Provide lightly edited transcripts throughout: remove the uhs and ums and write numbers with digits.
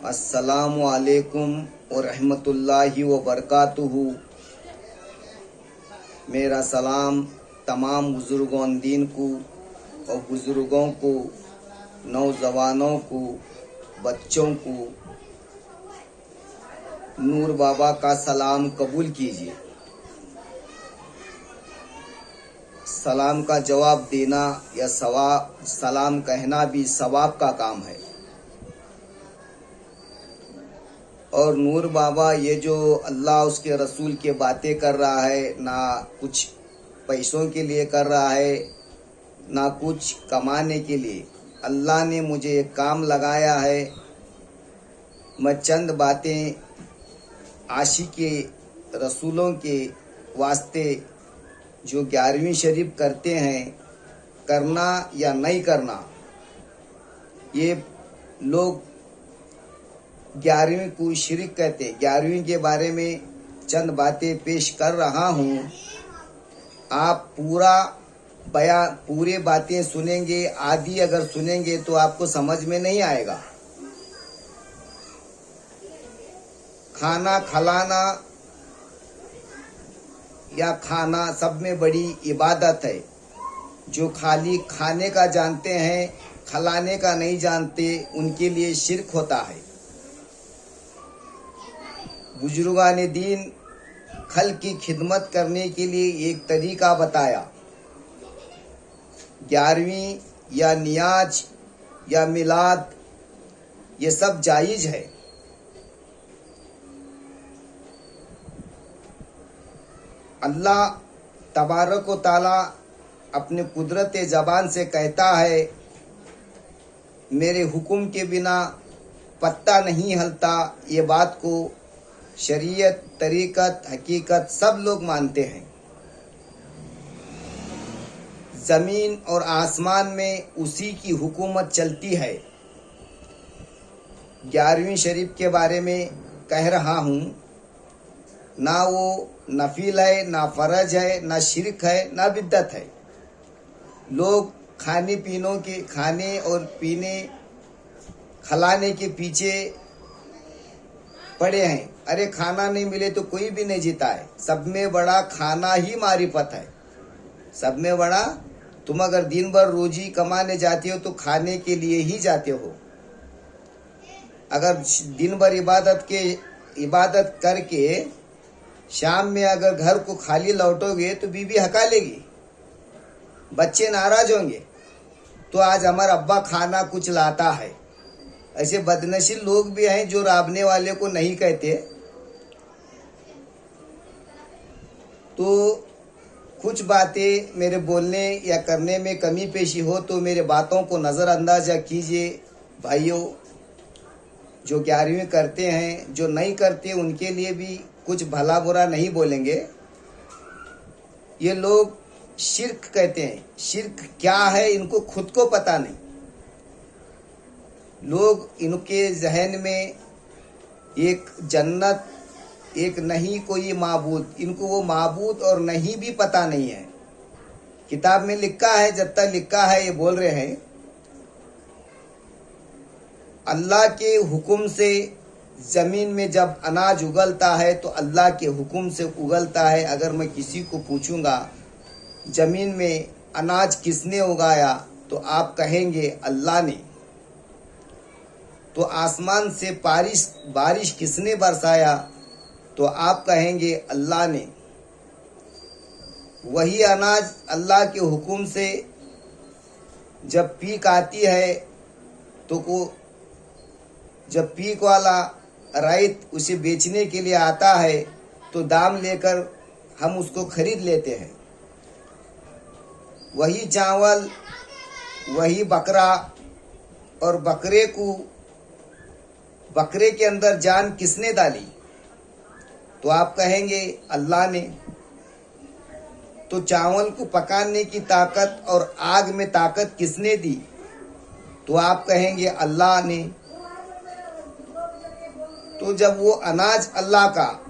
अस्सलामु अलैकुम व रहमतुल्लाहि व बरकातुहू। मेरा सलाम तमाम बुज़ुर्गों दीन को और बुज़ुर्गों को, नौजवानों को, बच्चों को नूर बाबा का सलाम कबूल कीजिए। सलाम का जवाब देना या सलाम कहना भी सवाब का काम है। और नूर बाबा ये जो अल्लाह उसके रसूल के बातें कर रहा है, ना कुछ पैसों के लिए कर रहा है, ना कुछ कमाने के लिए। अल्लाह ने मुझे एक काम लगाया है, मैं चंद बातें आशिक़े रसूलों के वास्ते जो 11वीं शरीफ करते हैं, करना या नहीं करना, ये लोग 11वीं को शिरक कहते। 11वीं के बारे में चंद बातें पेश कर रहा हूँ। आप पूरे बातें सुनेंगे, आधी अगर सुनेंगे तो आपको समझ में नहीं आएगा। खाना खिलाना या खाना सब में बड़ी इबादत है। जो खाली खाने का जानते हैं, खिलाने का नहीं जानते, उनके लिए शिरक होता है। बुजुर्गान दीन खल की खिदमत करने के लिए एक तरीका बताया। 11वीं या नियाज या मिलाद ये सब जायज़ है। अल्लाह तबारक व ताला अपने कुदरत ज़बान से कहता है, मेरे हुक्म के बिना पत्ता नहीं हिलता। ये बात को शरीयत, तरीक़त, हकीकत सब लोग मानते हैं। ज़मीन और आसमान में उसी की हुकूमत चलती है। 11वीं शरीफ के बारे में कह रहा हूँ, ना वो नफिल है, ना फ़र्ज है, ना शिरक है, ना बिद्दत है। लोग खाने और पीने खिलाने के पीछे पड़े हैं। अरे खाना नहीं मिले तो कोई भी नहीं जीता है। सब में बड़ा खाना ही मारिफत है। सब में बड़ा, तुम अगर दिन भर रोजी कमाने जाते हो तो खाने के लिए ही जाते हो। अगर दिन भर इबादत करके शाम में अगर घर को खाली लौटोगे तो बीवी हका लेगी, बच्चे नाराज होंगे। तो आज हमारा अब्बा खाना कुछ लाता है। ऐसे बदनसीब लोग भी हैं जो राबने वाले को नहीं कहते। तो कुछ बातें मेरे बोलने या करने में कमी पेशी हो तो मेरे बातों को नज़रअंदाज कीजिए। भाइयों, जो 11वीं करते हैं, जो नहीं करते, उनके लिए भी कुछ भला बुरा नहीं बोलेंगे। ये लोग शिर्क कहते हैं। शिर्क क्या है इनको खुद को पता नहीं। लोग, इनके जहन में एक जन्नत, एक नहीं कोई माबूद, इनको वो माबूद और नहीं भी पता नहीं है। किताब में लिखा है, जब तक लिखा है ये बोल रहे हैं। अल्लाह के हुक्म से ज़मीन में जब अनाज उगलता है तो अल्लाह के हुक्म से उगलता है। अगर मैं किसी को पूछूंगा ज़मीन में अनाज किसने उगाया तो आप कहेंगे अल्लाह ने। तो आसमान से बारिश किसने बरसाया तो आप कहेंगे अल्लाह ने। वही अनाज अल्लाह के हुक्म से जब पीक आती है तो जब पीक वाला राइत उसे बेचने के लिए आता है तो दाम लेकर हम उसको खरीद लेते हैं। वही चावल, वही बकरा, और बकरे के अंदर जान किसने डाली तो आप कहेंगे अल्लाह ने। तो चावल को पकाने की ताकत और आग में ताकत किसने दी तो आप कहेंगे अल्लाह ने। तो जब वो अनाज अल्लाह का,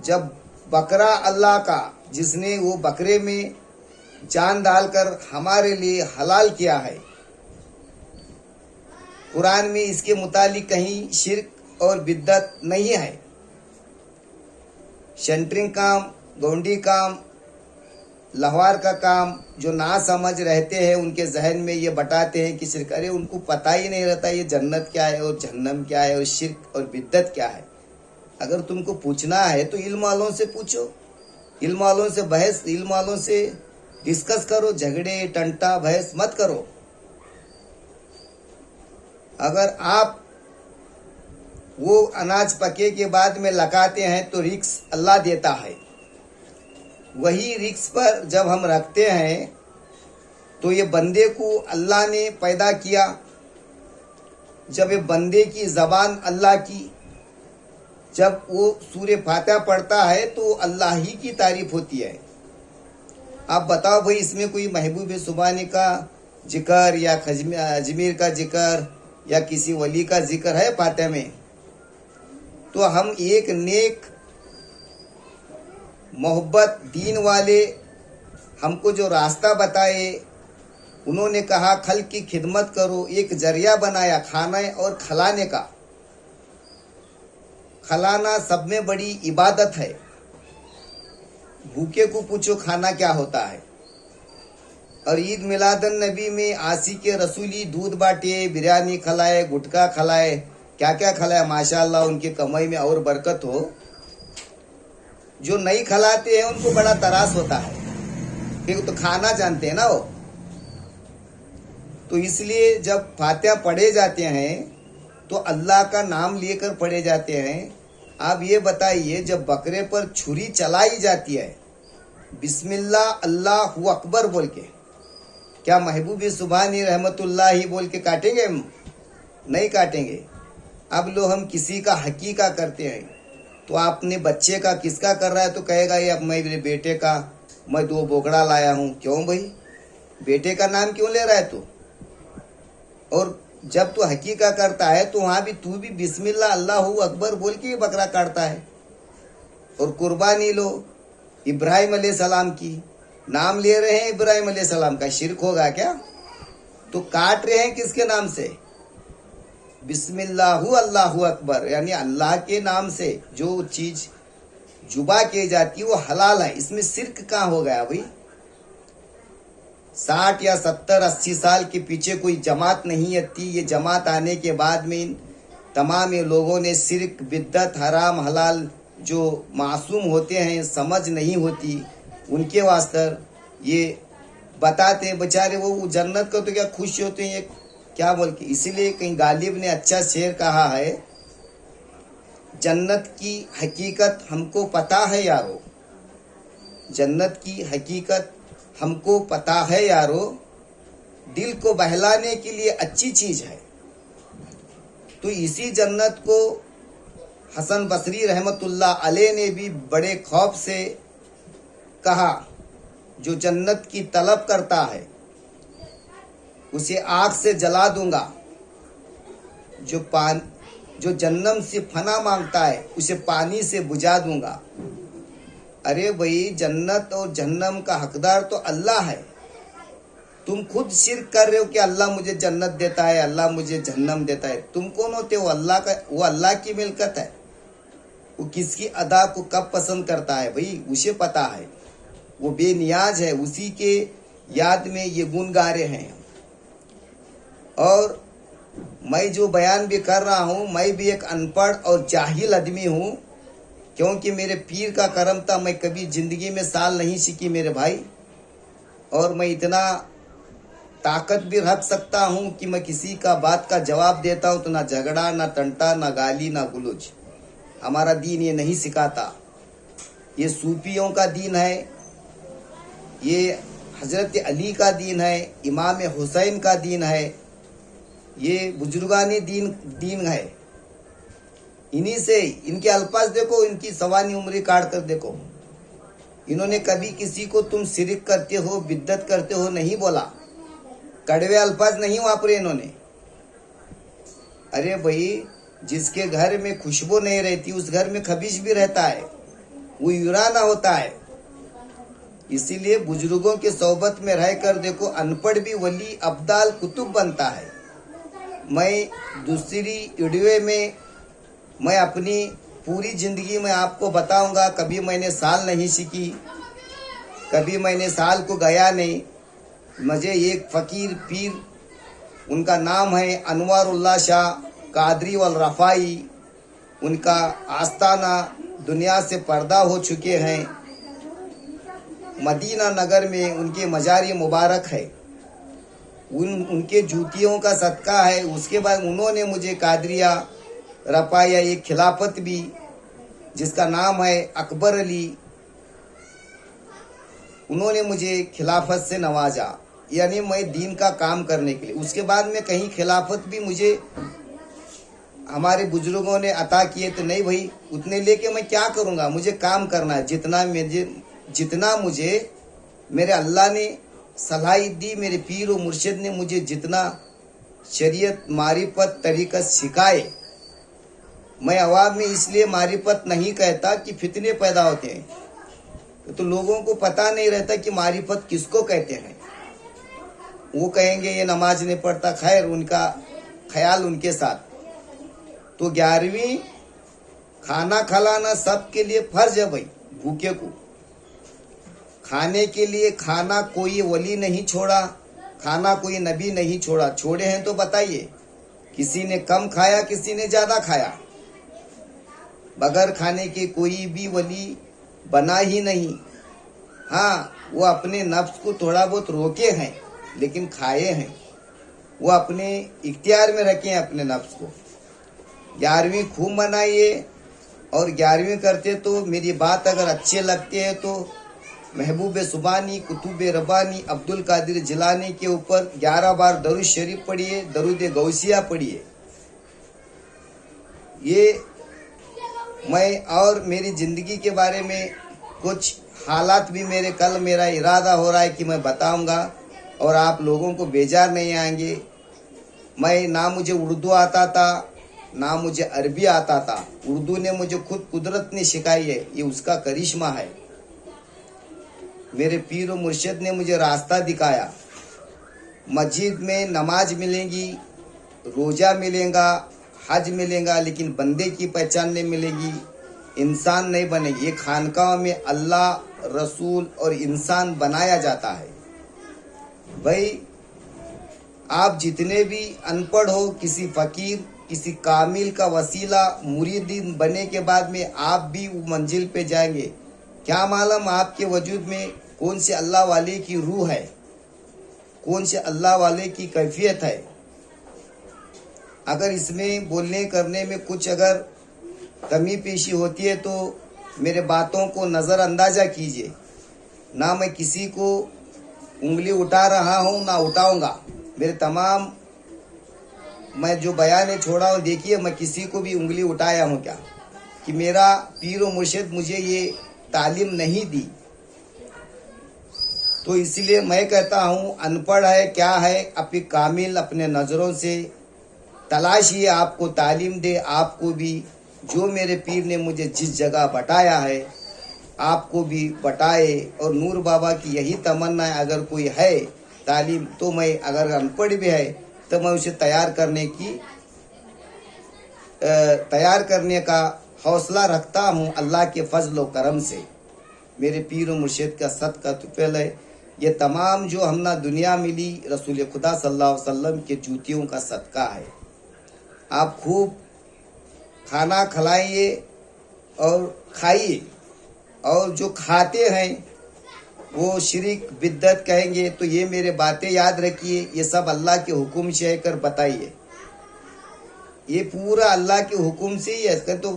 जब बकरा अल्लाह का, जिसने वो बकरे में जान डालकर हमारे लिए हलाल किया है, कुरान में इसके मुतालिक कहीं शिर्क और बिद्दत नहीं है। सेंटरिंग काम, गौंडी काम, लहवार का काम जो ना समझ रहते हैं उनके जहन में ये बताते हैं कि शिर्क, अरे उनको पता ही नहीं रहता ये जन्नत क्या है और जहन्नम क्या है और शिर्क और बिद्दत क्या है। अगर तुमको पूछना है तो इल्म वालों से पूछो, इल्म वालों से बहस, इल्म वालों से डिस्कस करो, झगड़े टंटा बहस मत करो। अगर आप वो अनाज पके के बाद में लगाते हैं तो रिस्क अल्लाह देता है। वही रिस्क पर जब हम रखते हैं तो ये बंदे को अल्लाह ने पैदा किया। जब ये बंदे की ज़बान अल्लाह की, जब वो सूर्य फातिहा पढ़ता है तो अल्लाह ही की तारीफ होती है। आप बताओ भाई, इसमें कोई महबूब सुबानी का जिक्र या अजमीर का जिक्र या किसी वली का जिक्र है फातिहा में? तो हम एक नेक मोहब्बत दीन वाले हमको जो रास्ता बताए, उन्होंने कहा खल की खिदमत करो, एक जरिया बनाया खाने और खिलाने का। खिलाना सब में बड़ी इबादत है। भूखे को पूछो खाना क्या होता है। और ईद मिलादन नबी में आशिक रसूली दूध बांटे, बिरयानी खिलाए, गुटखा खिलाए, क्या क्या खिलाए, माशाअल्लाह उनकी कमाई में और बरकत हो। जो नहीं खिलाते हैं उनको बड़ा तरास होता है, क्योंकि तो खाना जानते हैं ना वो। तो इसलिए जब फातिहा पढ़े जाते हैं तो अल्लाह का नाम लेकर पढ़े जाते हैं। आप ये बताइए, जब बकरे पर छुरी चलाई जाती है बिस्मिल्लाह अल्लाहु अकबर बोल के, क्या महबूब सुभानी रहमतुल्लाही बोल के काटेंगे हम? नहीं काटेंगे। अब लो हम किसी का हकीका करते हैं तो आपने बच्चे का किसका कर रहा है तो कहेगा ये अब मैं मेरे बेटे का, मैं 2 बोकड़ा लाया हूँ। क्यों भाई, बेटे का नाम क्यों ले रहा है तू? और जब तू हकीका करता है तो वहाँ भी तू भी बिस्मिल्लाह अल्लाहु अकबर बोल के बकरा काटता है। और कुर्बानी लो इब्राहिम अलैहिस्सलाम की, नाम ले रहे हैं इब्राहिम अलैहिस्सलाम का, शिर्क होगा क्या? तो काट रहे हैं किसके नाम से? बिस्मिल्लाहु अल्लाहु अकबर, यानी अल्लाह के नाम से जो चीज जुबा की जाती है वो हलाल है। इसमें शिर्क कहाँ हो गया भाई? 60 या 70 80 साल के पीछे कोई जमात नहीं आती। ये जमात आने के बाद में तमाम ये लोगों ने शिर्क, बिद्दत, हराम हलाल जो मासूम होते हैं समझ नहीं होती, उनके वास्ते ये बताते हैं। बेचारे वो जन्नत को तो क्या खुश होते हैं, ये क्या बोल के। इसीलिए कहीं गालिब ने अच्छा शेर कहा है, जन्नत की हकीकत हमको पता है यारो, जन्नत की हकीकत हमको पता है यारो, दिल को बहलाने के लिए अच्छी चीज है। तो इसी जन्नत को हसन बसरी रहमतुल्लाह अलैह ने भी बड़े खौफ से कहा, जो जन्नत की तलब करता है उसे आग से जला दूंगा, जो जन्नम से फना मांगता है उसे पानी से बुझा दूंगा। अरे भाई, जन्नत और जहन्नम का हकदार तो अल्लाह है। तुम खुद शिर्क कर रहे हो कि अल्लाह मुझे जन्नत देता है, अल्लाह मुझे जहन्नम देता है। तुम कौन होते हो? अल्लाह का, वो अल्लाह की मिल्कत है। वो किसकी अदा को कब पसंद करता है भाई उसे पता है। वो बेनियाज है, उसी के याद में ये गुन गा रहे हैं। और मैं जो बयान भी कर रहा हूँ, मैं भी एक अनपढ़ और जाहिल आदमी हूँ, क्योंकि मेरे पीर का करम था। मैं कभी जिंदगी में साल नहीं सीखी मेरे भाई, और मैं इतना ताकत भी रख सकता हूँ कि मैं किसी का बात का जवाब देता हूँ तो ना झगड़ा, ना टंटा, ना गाली, ना गुलूज। हमारा दीन ये नहीं सिखाता। ये सूफियों का दीन है, ये हजरत अली का दीन है, इमाम हुसैन का दीन है, ये बुजुर्गानी दीन है। इन्हीं से, इनके अल्फाज देखो, इनकी सवानी उम्र काट कर देखो। इन्होंने कभी किसी को तुम शिरक करते हो, बिद्दत करते हो नहीं बोला, कड़वे अल्फाज नहीं वापरे इन्होंने। अरे भाई, जिसके घर में खुशबू नहीं रहती उस घर में खबीश भी रहता है, वो यूराना होता है। इसीलिए बुजुर्गों के सोबत में रहकर देखो, अनपढ़ भी वली अब्दाल कुतुब बनता है। मैं दूसरी वीडियो में मैं अपनी पूरी जिंदगी में आपको बताऊंगा। कभी मैंने साल नहीं सीखी, कभी मैंने साल को गया नहीं। मुझे एक फकीर पीर, उनका नाम है अनवारुल्लाह शाह कादरी वल रफ़ाई, उनका आस्ताना दुनिया से पर्दा हो चुके हैं। मदीना नगर में उनके मजारी मुबारक है, उनके जूतियों का सदका है। उसके बाद उन्होंने मुझे कादरिया रपाया एक खिलाफत भी, जिसका नाम है अकबर अली, उन्होंने मुझे खिलाफत से नवाजा, यानी मैं दीन का काम करने के लिए। उसके बाद में कहीं खिलाफत भी मुझे हमारे बुजुर्गों ने अता किए, तो नहीं भाई उतने लेके मैं क्या करूँगा, मुझे काम करना है। जितना मुझे मेरे अल्लाह ने सलाहियत दी, मेरे पीर और मुर्शिद ने मुझे जितना शरीयत मारिफत तरीक़त सिखाए। मैं अवाम में इसलिए मारिफत नहीं कहता कि फितने पैदा होते हैं, तो लोगों को पता नहीं रहता कि मारिफत किसको कहते हैं। वो कहेंगे ये नमाज नहीं पढ़ता, खैर उनका ख्याल उनके साथ। तो 11वीं खाना खिलाना सबके लिए फर्ज है भाई। भूखे को खाने के लिए खाना कोई वली नहीं छोड़ा, खाना कोई नबी नहीं छोड़ा। छोड़े हैं तो बताइए, किसी ने कम खाया, किसी ने ज्यादा खाया। बगैर खाने के कोई भी वली बना ही नहीं। हाँ, वो अपने नफ्स को थोड़ा बहुत रोके हैं, लेकिन खाए हैं। वो अपने इख्तियार में रखे हैं अपने नफ्स को। 11वीं खूब मनाइए, और 11वीं करते तो मेरी बात अगर अच्छे लगते हैं तो महबूब सुबानी कुतुब रबानी अब्दुल कादिर जिलानी के ऊपर 11 बार दरूद शरीफ पढ़िए, दरूद गौसिया पढ़िए। ये मैं और मेरी ज़िंदगी के बारे में कुछ हालात भी मेरा इरादा हो रहा है कि मैं बताऊंगा, और आप लोगों को बेजार नहीं आएंगे। मैं ना मुझे उर्दू आता था, ना मुझे अरबी आता था। उर्दू ने मुझे खुद कुदरत ने सिखाई है, ये उसका करिश्मा है। मेरे पीर और मुर्शिद ने मुझे रास्ता दिखाया। मस्जिद में नमाज मिलेगी, रोज़ा मिलेगा, हज मिलेगा, लेकिन बंदे की पहचान नहीं मिलेगी, इंसान नहीं बनेगी। ये खानकाह में अल्लाह, रसूल और इंसान बनाया जाता है। भाई आप जितने भी अनपढ़ हो, किसी फ़कीर, किसी कामिल का वसीला मुरीदीन बने के बाद में आप भी मंजिल पे जाएंगे। क्या मालूम आपके वजूद में कौन से अल्लाह वाले की रूह है, कौन से अल्लाह वाले की कैफियत है। अगर इसमें बोलने करने में कुछ अगर कमी पेशी होती है तो मेरे बातों को नज़रअंदाजा कीजिए। ना मैं किसी को उंगली उठा रहा हूँ, ना उठाऊंगा। मेरे तमाम मैं जो बयान छोड़ा हूँ, देखिए मैं किसी को भी उंगली उठाया हूँ क्या, कि मेरा पीर और मुर्शिद मुझे ये तालीम नहीं दी। तो इसलिए मैं कहता हूँ, अनपढ़ है क्या है, अपनी कामिल अपने नज़रों से तलाशिए, आपको तालीम दे। आपको भी जो मेरे पीर ने मुझे जिस जगह बटाया है, आपको भी बटाए। और नूर बाबा की यही तमन्ना है, अगर कोई है तालीम तो मैं, अगर अनपढ़ भी है तो मैं उसे तैयार करने का हौसला रखता हूँ अल्लाह के फजल व करम से। मेरे पीर और मुर्शिद का सदका तुफैल है। ये तमाम जो हमना दुनिया मिली रसूल खुदा सल्लल्लाहु अलैहि वसल्लम के जूतियों का सदका है। आप खूब खाना खिलाइए और खाइए, और जो खाते हैं वो शिरिक बिद्दत कहेंगे, तो ये मेरे बातें याद रखिए, ये सब अल्लाह के हुक्म से है कर बताइए। ये पूरा अल्लाह के हुक्म से ही है। तो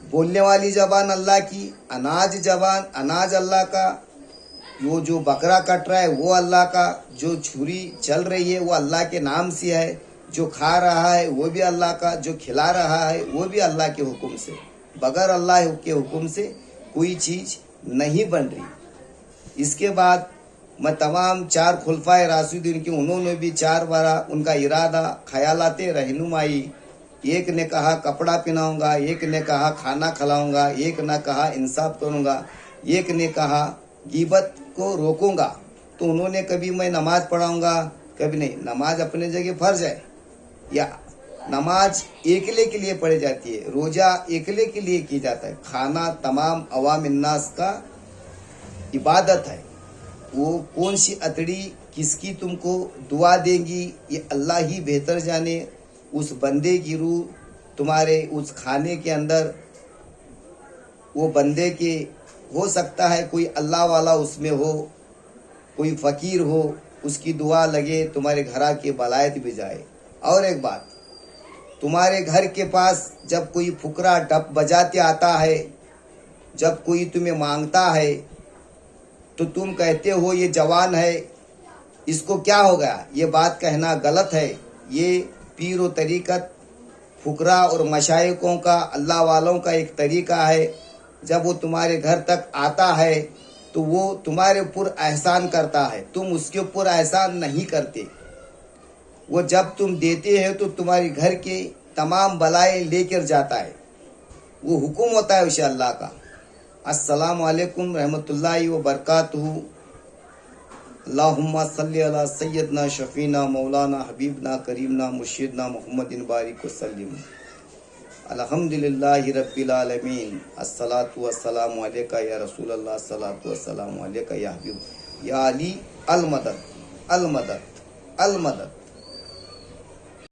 बोलने वाली जबान अल्लाह की, अनाज अल्लाह का, वो जो बकरा कट रहा है वो अल्लाह का, जो छुरी चल रही है वो अल्लाह के नाम से है, जो खा रहा है वो भी अल्लाह का, जो खिला रहा है वो भी अल्लाह के हुक्म से। बगैर अल्लाह के हुक्म से कोई चीज़ नहीं बन रही। इसके बाद मैं तमाम 4 खुलफाए राशिदीन की, उन्होंने भी 4 बार उनका इरादा, ख्यालाते रहनुमाई। एक ने कहा कपड़ा पहनाऊंगा, एक ने कहा खाना खिलाऊंगा, एक ने कहा इंसाफ करूंगा, एक ने कहा गीबत को रोकूंगा। तो उन्होंने कभी मैं नमाज पढ़ाऊंगा, कभी नहीं। नमाज अपने जगह फर्ज है, या नमाज एकले के लिए पढ़ी जाती है, रोजा एकले के लिए की जाता है, खाना तमाम अवाम अन्नास का इबादत है। वो कौन सी अतड़ी किसकी तुमको दुआ देंगी ये अल्लाह ही बेहतर जाने। उस बंदे की रूह तुम्हारे उस खाने के अंदर, वो बंदे के हो सकता है कोई अल्लाह वाला उसमें हो, कोई फ़कीर हो, उसकी दुआ लगे तुम्हारे घर के बलायत भी जाए। और एक बात, तुम्हारे घर के पास जब कोई फुकरा डप बजाते आता है, जब कोई तुम्हें मांगता है तो तुम कहते हो ये जवान है, इसको क्या हो गया, ये बात कहना गलत है। ये पीर व तरीक़त, फुकरा और मशाइकों का, अल्लाह वालों का एक तरीका है। जब वो तुम्हारे घर तक आता है तो वो तुम्हारे ऊपर एहसान करता है, तुम उसके ऊपर एहसान नहीं करते। वो जब तुम देते हो तो तुम्हारे घर के तमाम बलाएं लेकर जाता है, वो हुक्म होता है उसे अल्लाह का। अस्सलामु अलैकुम रहमतुल्लाहि व बरकातुहू। अल्लाहुम्मा सल्ली अला सय्यदना शफीना मौलाना हबीबना करीमना मुर्शिदना मुहम्मदिन बारिक वसल्लिम। अल्हम्दुलिल्लाहि रब्बिल आलमीन। अस्सलातु वस्सलामु अलैका या रसूल अल्लाह, अस्सलातु वस्सलामु अलैका या हबीब या अली। अल मदद अल मदद अल मदद।